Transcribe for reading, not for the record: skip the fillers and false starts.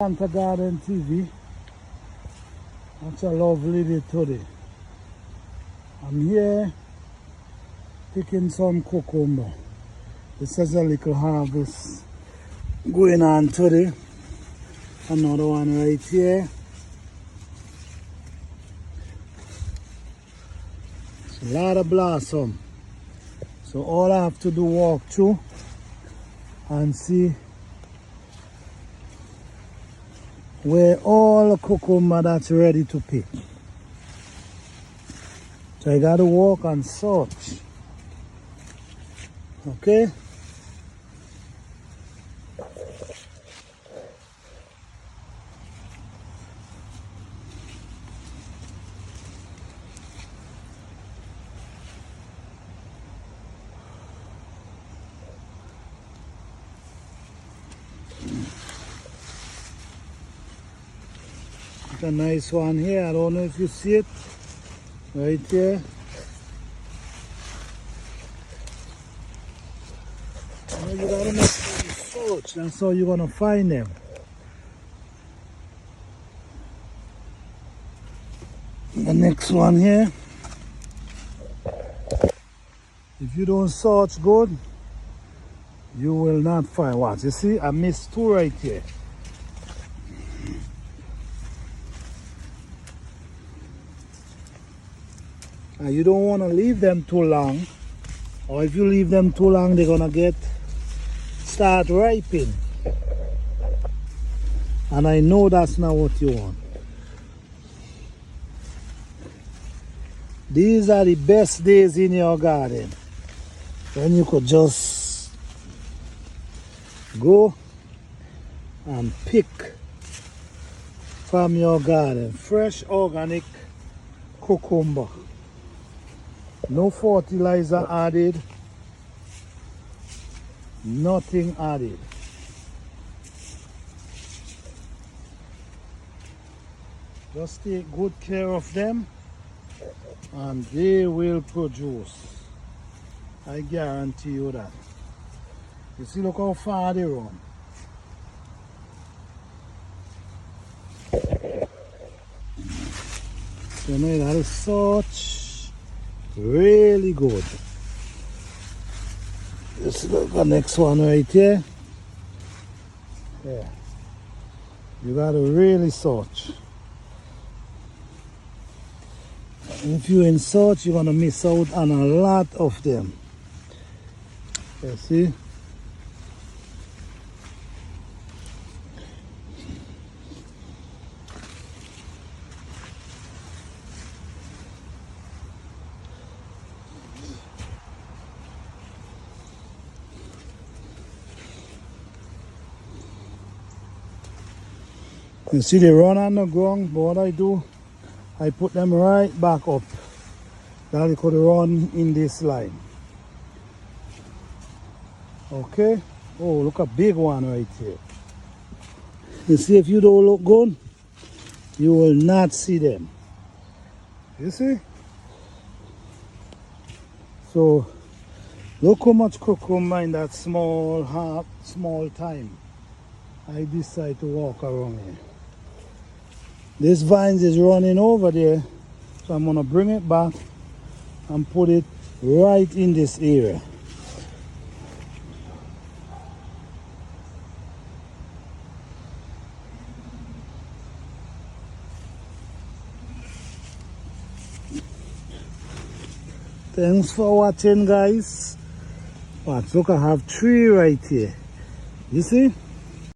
Santa Garden TV. That's a lovely day today. I'm here picking some cucumber. This is a little harvest going on today. Another one right here. It's a lot of blossom. So all I have to do walk through and see where all the cucumber that's ready to pick. So I gotta walk and search. Okay? It's a nice one here. I don't know if you see it. Right here. Now you gotta make sure you search. That's how you're gonna find them. The next one here. If you don't search good, you will not find what. You see, I missed two right here. And you don't want to leave them too long, or if you leave them too long, they're gonna start ripening. And I know that's not what you want. These are the best days in your garden, when you could just go and pick from your garden fresh organic cucumber. No fertilizer added, nothing added. Just take good care of them and they will produce. I guarantee you that. You see, look how far they run. So now that is such really good. Let's look at the next one right here. Yeah. You gotta really search. If you're in search, you're gonna miss out on a lot of them. You see? You see they run on the ground, but what I do, I put them right back up. Now they could run in this line. Okay? Oh, look a big one right here. You see, if you don't look good, you will not see them. You see? So, look how much cucumber in that small time. I decide to walk around here. This vines is running over there, so I'm gonna bring it back and put it right in this area. Thanks for watching, guys. Watch, look, I have 3 right here. You see?